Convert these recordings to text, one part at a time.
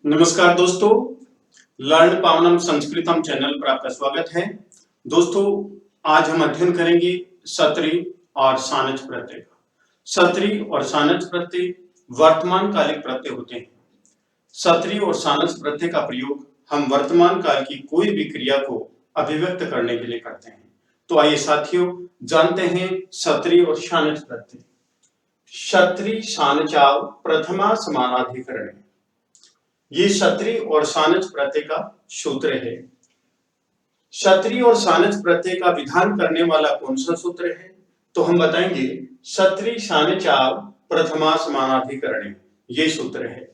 नमस्कार दोस्तों, learn पावनम संस्कृतम channel पर आपका स्वागत है। दोस्तों, आज हम अध्ययन करेंगे सत्री और सानच प्रत्यय का। सत्री और सानच प्रत्यय वर्तमान कालिक प्रत्यय होते हैं। सत्री और सानच प्रत्यय का प्रयोग हम वर्तमान काल की कोई भी क्रिया को अभिव्यक्त करने के लिए करते हैं। तो आइए साथियों, जानते हैं सत्री और सानच प्रत्यय। सत्री सानचाव प्रथमा समानाधिकरण, ये सत्री और सानच प्रत्यय का सूत्र है। सत्री और सानच प्रत्यय का विधान करने वाला कौन सा सूत्र है? तो हम बताएंगे सत्री सानचाव प्रथमा समानाधिकरण, ये सूत्र है।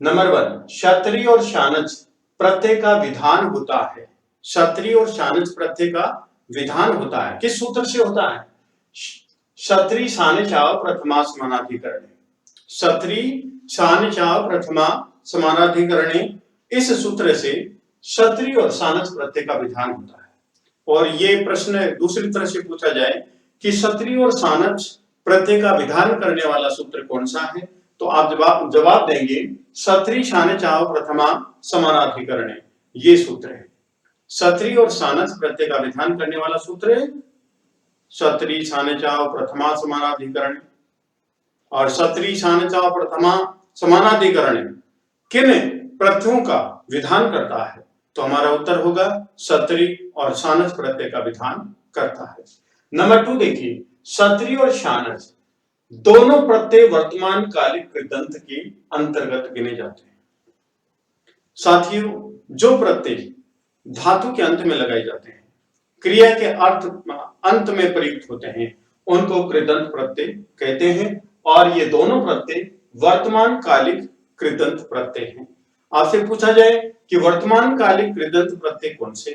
नंबर 1, सत्री और सानच प्रत्यय का विधान होता है। सत्री और सानच प्रत्यय का विधान होता है, किस सूत्र से होता है? सत्री सानचाव प्रथमा समानाधिकरण। सत्री सानचाव प्रथमा समानाधिकरणे, इस सूत्र से सत्री और सानच प्रत्यय का विधान होता है। और ये प्रश्न दूसरी तरह से पूछा जाए कि सत्री और सानच प्रत्यय का विधान करने वाला सूत्र कौन सा है, तो आप जवाब देंगे सत्री सानचाव प्रथमा समानाधिकरणे, ये सूत्र है। सत्री और सानच प्रत्यय का विधान करने वाला सूत्र है सत्री सानचाव प्रथमा समानाधिकरणे। और सत्री सानचाव प्रथमा समानाधिकरण किन प्रत्ययों का विधान करता है? तो हमारा उत्तर होगा सत्री और सानच प्रत्यय का विधान करता है। नंबर 2 देखिए, सत्री और सानच दोनों प्रत्यय वर्तमान कालिक कृदंत के अंतर्गत गिने जाते हैं। साथियों, जो प्रत्यय धातु के अंत में लगाए जाते हैं, क्रिया के अंत में प्रयुक्त होते हैं, उनको कृदंत प्रत्यय कहते हैं। और ये दोनों प्रत्यय वर्तमान कालिक कृदंत प्रत्यय हैं। आपसे पूछा जाए कि वर्तमान कालिक कृदंत प्रत्यय कौन से,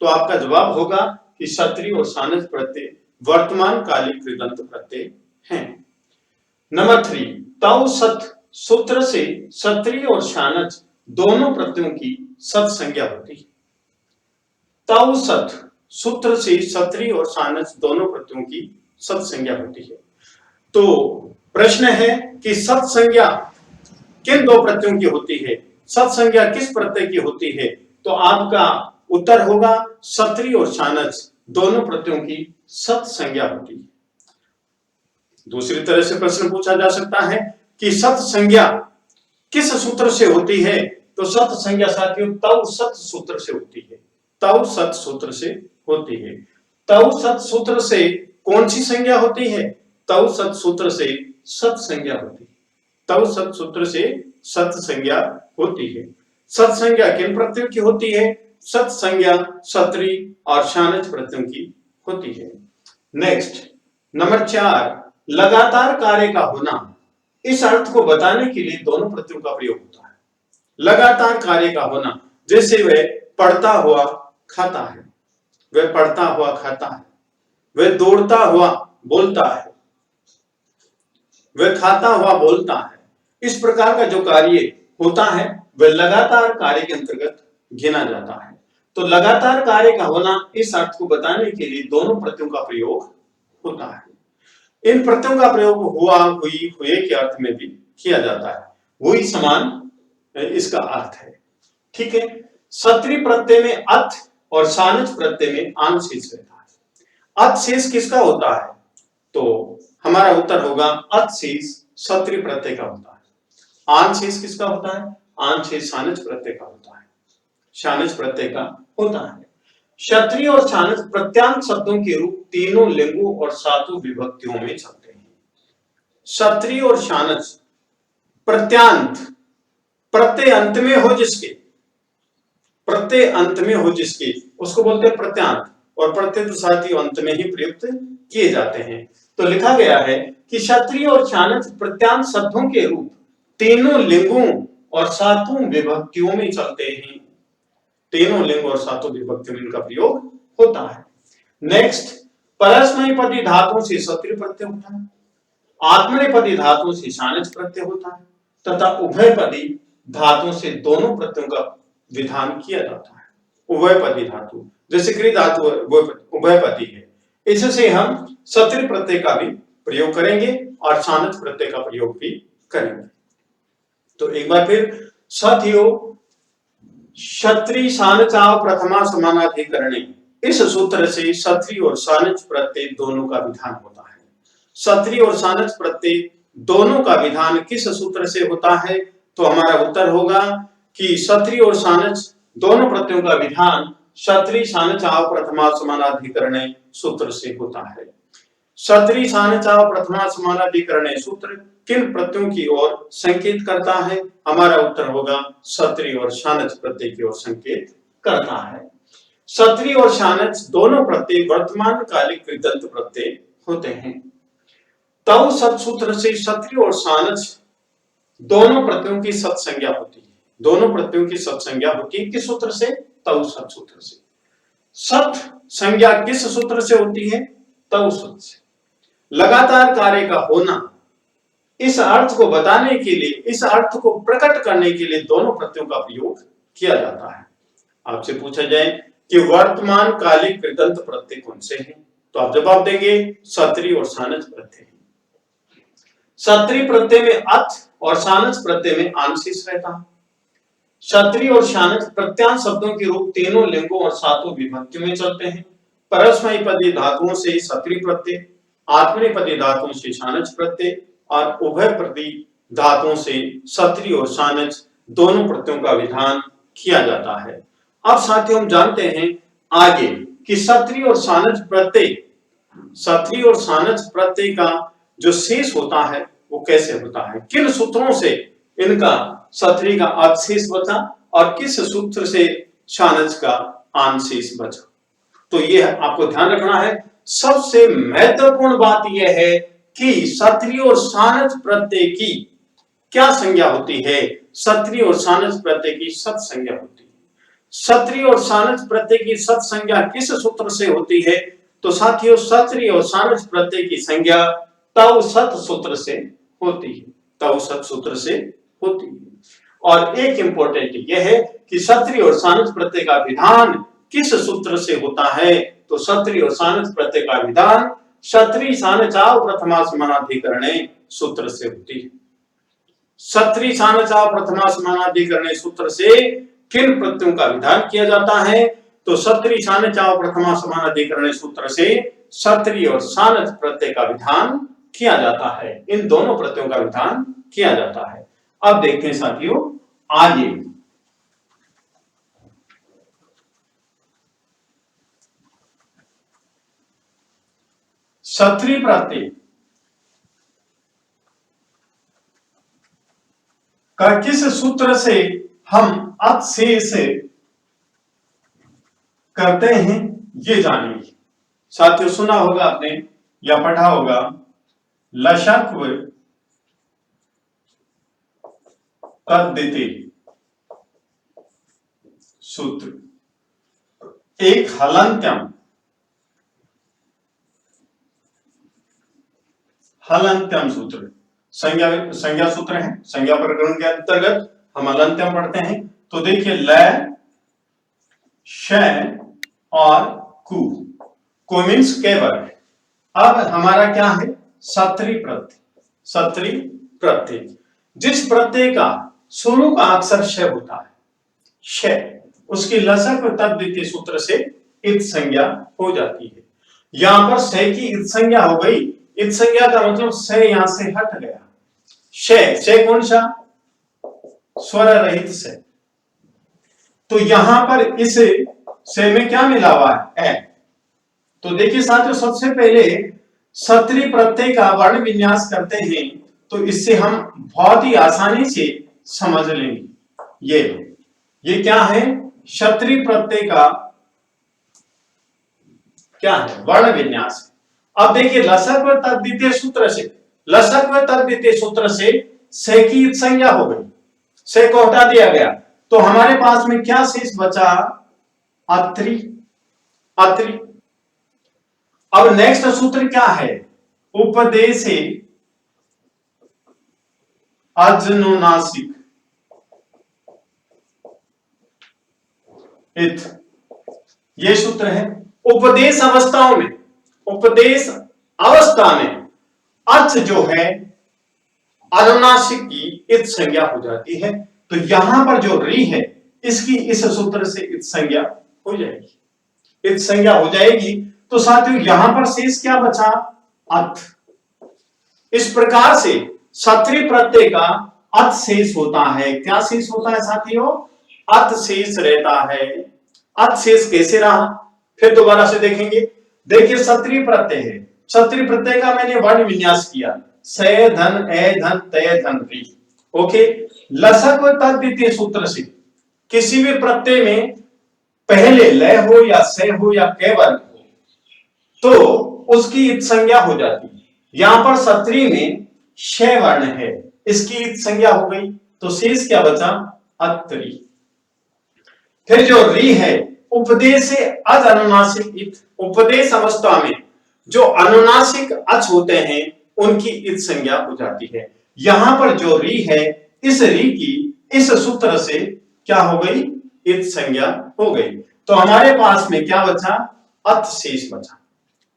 तो आपका जवाब होगा कि सत्री और सानच प्रत्यय वर्तमान कालिक कृदंत प्रत्यय हैं। नंबर 3, तौ सत सूत्र से सत्री और सानच दोनों प्रत्ययों की सत संज्ञा होती है। तौ सत सूत्र से सत्री और सानच दोनों प्रत्ययों की सत संज्ञा होती है। तो प्रश्न है कि सत संज्ञा किन दो प्रत्ययों की होती है, सत संज्ञा किस प्रत्यय की होती है? तो आपका उत्तर होगा सत्री और सानच दोनों प्रत्ययों की सत संज्ञा होती है। दूसरी तरह से प्रश्न पूछा जा सकता है कि सत संज्ञा किस सूत्र से होती है? तो सत संज्ञा साथियों तौ सत सूत्र से होती है। तौ सत सूत्र से होती है। तौ सत सूत्र से कौन सी संज्ञा होती है? तौ सत सूत्र से सत संज्ञा होती है। तौ सत सूत्र से सत संज्ञा होती है। सत संज्ञा किन प्रत्ययों की होती है? सत संज्ञा सत्री और सानच प्रत्ययों की होती है। नेक्स्ट, नंबर 4, लगातार कार्य का होना, इस अर्थ को बताने के लिए दोनों प्रत्ययों का प्रयोग होता है। लगातार कार्य का होना, जैसे वह पढ़ता हुआ खाता है, वह पढ़ता हुआ खाता है, वह दौड़ता हुआ बोलता है, वह खाता हुआ बोलता है। इस प्रकार का जो कार्य होता है वह लगातार कार्य के अंतर्गत गिना जाता है। तो लगातार कार्य का होना, इस अर्थ को बताने के लिए दोनों प्रत्ययों का प्रयोग होता है। इन प्रत्ययों का प्रयोग हुआ, हुई, हुए के अर्थ में भी किया जाता है। हुई समान इसका अर्थ है। ठीक है। सत्री प्रत्यय में अथ और सानच प्रत्यय में आन शेष रहता है। अथ शेष किसका होता है? तो हमारा उत्तर होगा अथ शेष सत्री प्रत्यय का होता है। आन शेष किसका होता है? आन शेष सानच प्रत्यय का होता है। सानच प्रत्यय का होता है। क्षत्रिय और सानच प्रत्यांत शब्दों के रूप तीनों लिंगों और सातों विभक्तियों में चलते हैं। क्षत्रिय और सानच प्रत्यांत, प्रत्यय अंत में हो जिसके, प्रत्यय अंत में हो जिसके, उसको बोलते हैं प्रत्यांत। और प्रत्यय तो साथियों अंत में ही प्रयुक्त किए जाते हैं। तो लिखा गया है कि क्षत्रिय और सानच प्रत्यांत शब्दों के रूप तीनों लिंगों और सातों विभक्तियों में चलते हैं। तीनों लिंग और सातों विभक्तियों में इनका प्रयोग होता है। नेक्स्ट, परस्मैपदी धातुओं से सत्री प्रत्यय होता है, आत्मनेपदी धातुओं से सानच प्रत्यय होता है तथा उभयपदी धातुओं से दोनों प्रत्ययों का विधान किया जाता है। उभयपदी धातु जैसे क्री धातु उभयपदी है, इससे हम सत्री प्रत्यय का भी प्रयोग करेंगे और सानच प्रत्यय का प्रयोग भी करेंगे। तो एक बार फिर, साथियों, क्षत्रि सानचाव प्रथमा समानाधिकरणे, इस सूत्र से क्षत्रि और सानच प्रत्यय दोनों का विधान होता है। क्षत्रि और सानच प्रत्यय दोनों का विधान किस सूत्र से होता है? तो हमारा उत्तर होगा कि क्षत्रि और सानच दोनों प्रत्ययों का विधान क्षत्रि सानचाव प्रथमा समानाधिकरणे सूत्र से होता है। क्षत्रि सानचाव प्रथमा समानाधिकरणे सूत्र किन प्रत्ययों की ओर संकेत करता है? हमारा उत्तर होगा क्षत्रि और सानच प्रत्यय की ओर संकेत करता है। क्षत्रि और सानच दोनों प्रत्यय वर्तमान कालिक कृदंत प्रत्यय होते हैं। तव सत सूत्र से क्षत्रि और सानच दोनों प्रत्ययों की सत संज्ञा होती है। दोनों प्रत्ययों की सत संज्ञा होती है किस सूत्र से? तव सत सूत्र से। सत संज्ञा किस सूत्र से होती है? तव सूत्र से। लगातार कार्य का होना, इस अर्थ को बताने के लिए, इस अर्थ को प्रकट करने के लिए दोनों प्रत्ययों का प्रयोग किया जाता है। आपसे पूछा जाए कि वर्तमान कालिक कृदंत प्रत्यय कौन से हैं, तो आप जवाब देंगे क्षत्रि और सानच प्रत्यय। क्षत्रि प्रत्यय में अथ और सानच प्रत्यय में आंशिक रहता है। क्षत्रि और सानच प्रत्यांश शब्दों के रूप तीनों लिंगों और सातों विभक्तियों में चलते हैं। परस्मैपदी धातुओं से क्षत्रि प्रत्यय, आत्मनेपदी धातुओं से सानच प्रत्यय और उभयपदी धातुओं से क्षत्रि और सानच दोनों प्रत्ययों का विधान किया जाता है। अब साथियों हम जानते हैं आगे कि क्षत्रि और सानच प्रत्यय, क्षत्रि और सानच प्रत्यय का जो शेष होता है वो कैसे होता है, किन सूत्रों से इनका क्षत्रि का अवशेष बचा और किस सूत्र से सानच का आंशेष बचा। तो ये आपको ध्यान रखना है। सबसे महत्वपूर्ण बात यह है कि क्षत्रि और सानच प्रत्यय की क्या संज्ञा होती है? क्षत्रि और सानच प्रत्यय की सत संज्ञा होती है। क्षत्रि और सानच प्रत्यय की सत संज्ञा किस सूत्र से होती है? तो साथियों क्षत्रि और सानच प्रत्यय की संज्ञा तव सत सूत्र से होती है। तव सत सूत्र से होती है। और एक इंपॉर्टेंट यह है कि क्षत्रि और सानच प्रत्यय का विधान किस सूत्र से होता है? तो क्षत्रि और सानच प्रत्यय का विधान क्षत्रि सानचाव प्रथमा समानाधिकरणे सूत्र से होती है। क्षत्रि सानचाव प्रथमा समानाधिकरणे सूत्र से किन प्रत्ययों का विधान किया जाता है? तो क्षत्रि सानचाव प्रथमा समानाधिकरणे सूत्र से क्षत्रि और सानच प्रत्यय का विधान किया जाता है। इन दोनों प्रत्ययों का विधान किया जाता है। अब देखते हैं साथियों आगे। क्षत्रि प्रत्यय का किस सूत्र से हम अवशेष करते हैं ये जानेंगे। साथियों सुना होगा आपने या पढ़ा होगा लशक्व तद्धिति सूत्र, एक हलंत्यम सूत्र, संज्ञा सूत्र है। संज्ञा प्रकरण के अंतर्गत हम हलंत्यम पढ़ते हैं। तो देखिए ल, श और कु मीन्स केवल। अब हमारा क्या है? क्षत्रि प्रत्यय। क्षत्रि प्रत्यय जिस प्रत्यय का शुरू का अक्षर श होता है, श, उसकी लसक तद्धिति सूत्र से इत संज्ञा हो जाती है। यहां पर स की इत संज्ञा हो गई। इत संज्ञा का मतलब स यहां से हट गया। श कौन सा? स्वर रहित से। तो यहां पर इस से में क्या मिला हुआ है? ए। तो देखिए साथियों सबसे पहले क्षत्रि प्रत्यय का वर्ण विन्यास करते हैं तो इससे हम बहुत ही आसानी से समझ लेंगे। ये क्या है? क्षत्रि प्रत्यय का क्या है? वर्ण विन्यास। अब देखिए लसक व तद्धितीय सूत्र से, लसक व तद्धितीय सूत्र से से की संज्ञा हो गई, से को हटा दिया गया तो हमारे पास में क्या शेष बचा? अत्रि। अत्रि। अब नेक्स्ट सूत्र क्या है? उपदेशे अजनुनासिक इत, ये सूत्र है। उपदेश अवस्थाओं में, उपदेश अवस्था में अच जो है अनुनासिक की इत संज्ञा हो जाती है। तो यहां पर जो री है इसकी इस सूत्र से इत संज्ञा हो जाएगी, इत संज्ञा हो जाएगी। तो साथियों यहां पर शेष क्या बचा? अथ। इस प्रकार से सत्री प्रत्यय का अथ शेष होता है। क्या शेष होता है साथियों? अथ शेष रहता है। अथ शेष कैसे रहा फिर दोबारा से देखेंगे। देखिए सत्री प्रत्यय है, सत्री प्रत्यय का मैंने वर्ण विन्यास किया, से धन ए धन तय धन री। ओके, लसक व तद्वितीय सूत्र से किसी भी प्रत्यय में पहले लय हो या से हो या कै वर्ग हो तो उसकी इत संज्ञा हो जाती है। यहां पर सत्री में शय वर्ण है, इसकी इत संज्ञा हो गई, तो शेष क्या बचा? अत्री। फिर जो री है उपदेश से अज अनुनासिक इत, उपदेश अवस्था में जो अनुनासिक अच होते हैं उनकी इत संज्ञा हो जाती है। यहां पर जो री है इस री की इस सूत्र से क्या हो गई? इत संज्ञा हो गई। तो हमारे पास में क्या बचा? अथ शेष बचा,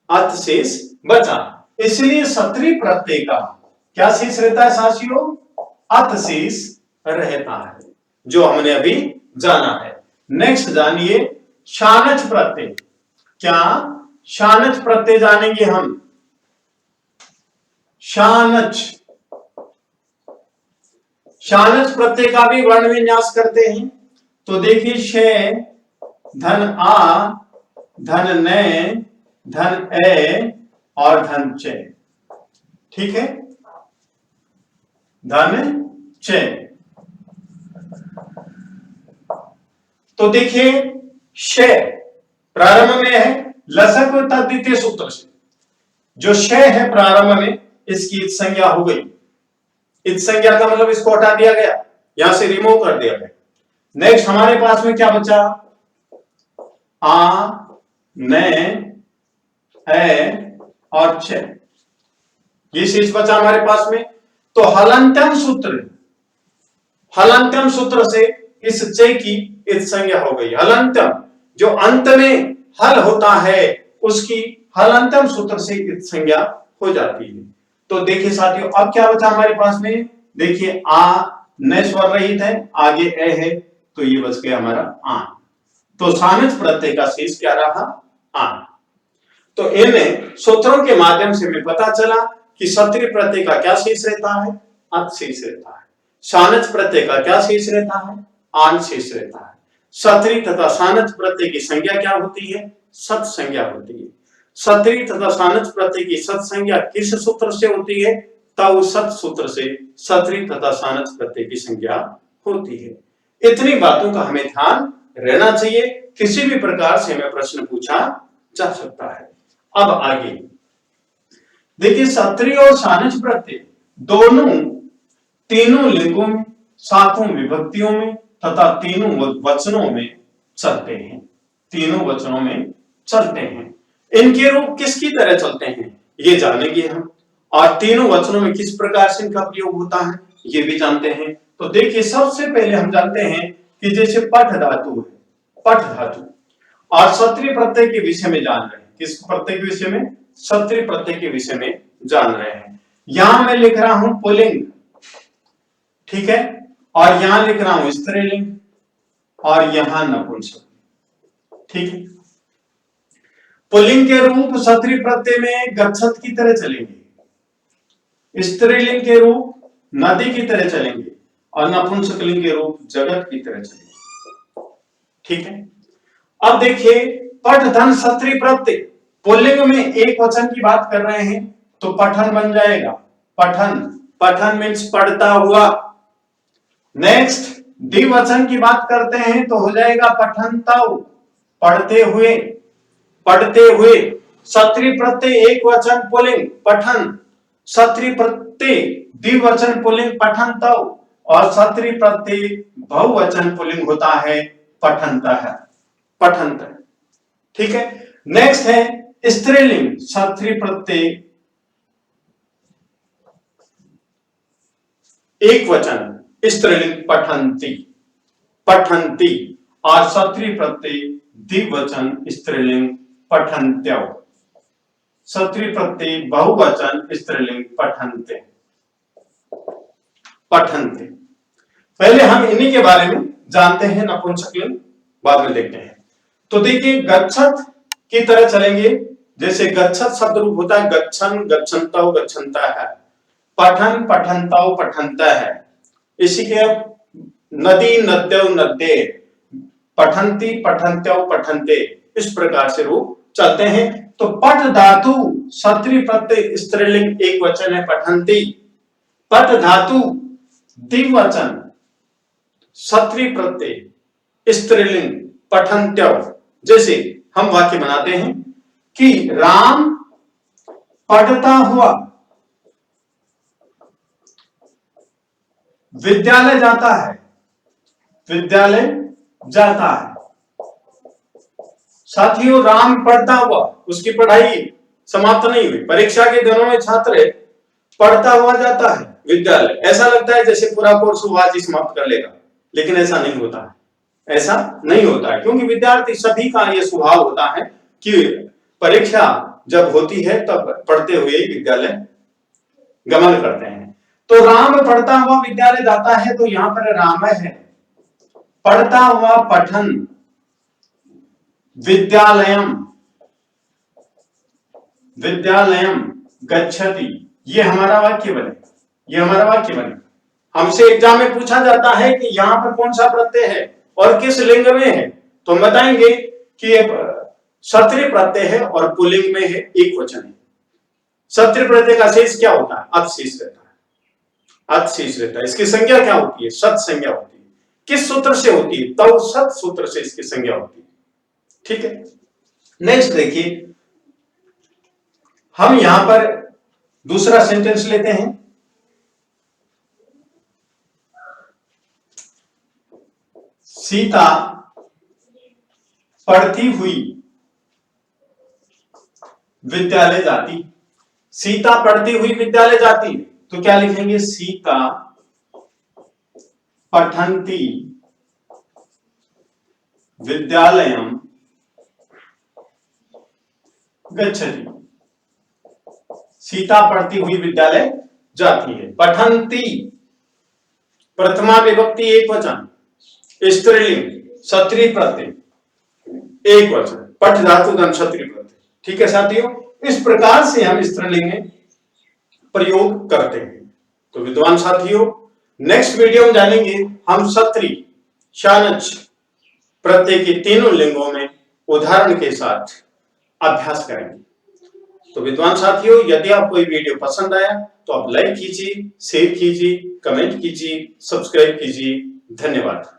अथ शेष बचा। इसलिए सत्री प्रत्यय का क्या शेष रहता है साथियों? अथ शेष रहता है, जो हमने अभी जाना है। नेक्स्ट जानिए शानच प्रत्यय। क्या शानच प्रत्यय जानेंगे हम? शानच, शानच प्रत्यय का भी वर्ण विन्यास करते हैं। तो देखिए शे धन आ धन ने धन ए और धन चे, ठीक है, धन चे। तो देखिए शे प्रारंभ में है, लसक व तद्वितीय सूत्र से जो शय है प्रारंभ में इसकी इत संज्ञा हो गई। इत संज्ञा का मतलब इसको हटा दिया गया, यहां से रिमूव कर दिया गया। नेक्स्ट हमारे पास में क्या बचा? आ ने ए और चे, ये शेष बचा हमारे पास में। तो हलंत्यम सूत्र, हलंत्यम सूत्र से इस चे की इत संज्ञा हो गई। हलंत्यम जो अंत में हल होता है उसकी हलंत्यम सूत्र से इत संज्ञा हो जाती है। तो देखिए साथियों अब क्या बचा हमारे पास में? देखिए आ न स्वर रहित है, आगे ए है, तो ये बच गया हमारा आन। तो सानच प्रत्यय का शेष क्या रहा? आन। तो इन सूत्रों के माध्यम से हमें पता चला कि सत्री प्रत्यय का क्या शेष रहता है? अथ शेष रहता है। सानच प्रत्यय का क्या शेष रहता है? आन शेष रहता है। सत्री तथा सानच प्रत्यय की संज्ञा क्या होती है? सत संज्ञा होती है। सत्री तथा सानच प्रत्यय की सत संज्ञा किस सूत्र से होती है? तव सत सूत्र से सत्री तथा सानच प्रत्यय की संज्ञा होती है। इतनी बातों का हमें ध्यान रहना चाहिए, किसी भी प्रकार से हमें प्रश्न पूछा जा सकता है। अब आगे देखिए सत्री और सानच प्रत्यय दोनों तीनों लिंगों में, सातों विभक्तियों में तथा तीनों वचनों में चलते हैं, तीनों वचनों में चलते हैं। इनके रूप किसकी तरह चलते हैं ये जानेंगे हम, और तीनों वचनों में किस प्रकार से इनका प्रयोग होता है ये भी जानते हैं। तो देखिए सबसे पहले हम जानते हैं कि जैसे पठ धातु है, पठ धातु, और सत्री प्रत्यय के विषय में जान रहे हैं। किस प्रत्यय के विषय में? सत्री प्रत्यय के विषय में जान रहे हैं। यहां मैं लिख रहा हूं पुल्लिंग, ठीक है, और यहां लिख रहा हूं स्त्रीलिंग और यहां नपुंसक, ठीक है। पुल्लिंग के रूप सत्री प्रत्यय में गच्छत की तरह चलेंगे, स्त्रीलिंग के रूप नदी की तरह चलेंगे और नपुंसकलिंग के रूप जगत की तरह चलेंगे, ठीक है। अब देखिए पठ धन सत्री प्रत्यय पुल्लिंग में एक वचन की बात कर रहे हैं तो पठन बन जाएगा, पठन, पठन मीन्स पढ़ता हुआ। नेक्स्ट द्विवचन की बात करते हैं तो हो जाएगा पठनतौ, पढ़ते हुए, पढ़ते हुए। सत्री प्रत्यय एक वचन पुल्लिंग पठन, सत्री प्रत्यय द्विवचन पुल्लिंग पठनतौ, और सत्री प्रत्यय बहुवचन पुल्लिंग होता है पठनतः, पठनतः, ठीक है। नेक्स्ट है स्त्रीलिंग, सत्री प्रत्यय एक वचन स्त्रीलिंग पठन्ति, पठन्ति, और सत्री प्रत्यय द्विवचन स्त्रीलिंग पठन्त्यौ, सत्री प्रत्यय बहुवचन स्त्रीलिंग पठन्ते, पठन्ते। पहले हम इन्हीं के बारे में जानते हैं, नपुंसकलिंग बाद में देखते हैं। तो देखिए गच्छत की तरह चलेंगे। जैसे गच्छत शब्द रूप होता है गच्छन, गच्छन्तौ, गच्छन्ता है, पठन, पठन्तौ, पठन्ता है। इसी के नदी, नद्यौ, नद्ये, पठन्ति, पठन्त्यौ, पठन्ते, इस प्रकार से रूप चलते हैं। तो पठ धातु सत्री प्रत्यय स्त्रीलिंग एक वचन है पठन्ति, पठ धातु द्विवचन सत्री प्रत्यय स्त्रीलिंग पठन्त्यौ। जैसे हम वाक्य बनाते हैं कि राम पढ़ता हुआ विद्यालय जाता है, विद्यालय जाता है। साथियों राम पढ़ता हुआ, उसकी पढ़ाई समाप्त नहीं हुई, परीक्षा के दिनों में छात्र पढ़ता हुआ जाता है विद्यालय। ऐसा लगता है जैसे पूरा कोर्स आज ही समाप्त कर लेगा, लेकिन ऐसा नहीं होता है, ऐसा नहीं होता है। क्योंकि विद्यार्थी सभी का यह स्वभाव होता है कि परीक्षा जब होती है तब पढ़ते हुए विद्यालय गमन करते हैं। तो राम पढ़ता हुआ विद्यालय जाता है, तो यहां पर राम है, पढ़ता हुआ पठन, विद्यालयम, विद्यालयम गच्छति, ये हमारा वाक्य बने, ये हमारा वाक्य बने। हमसे एग्जाम में पूछा जाता है कि यहां पर कौन सा प्रत्यय है और किस लिंग में है, तो हम बताएंगे कि ये सत्री प्रत्यय है और पुल्लिंग में है, एक वचन है। सत्री प्रत्यय का शेष क्या होता है? अत शेष रहता है, अत शेष रहता है। इसकी संज्ञा क्या होती है? सत संज्ञा होती है। किस सूत्र से होती है? तौ सत सूत्र से इसकी संज्ञा होती है। ठीक है, नेक्स्ट देखिए, हम यहां पर दूसरा सेंटेंस लेते हैं। सीता पढ़ती हुई विद्यालय जाती, सीता पढ़ती हुई विद्यालय जाती, तो क्या लिखेंगे? सीता पठन्ति विद्यालयम गच्छति, सीता पढ़ती हुई विद्यालय जाती है। पठन्ति प्रथमा विभक्ति एक वचन, स्त्रीलिंग सत्री प्रत्यय एक वचन, पठ धातु धन सत्री प्रत्यय। ठीक है साथियों, इस प्रकार से हम स्त्रीलिंग में प्रयोग करते हैं। तो विद्वान साथियों, नेक्स्ट वीडियो में जानेंगे हम सत्री शानच प्रत्यय के तीनों लिंगों में उदाहरण के साथ अभ्यास करेंगे। तो विद्वान साथियों, यदि आपको ये वीडियो पसंद आया तो आप लाइक कीजिए, शेयर कीजिए, कमेंट कीजिए, सब्सक्राइब कीजिए। धन्यवाद।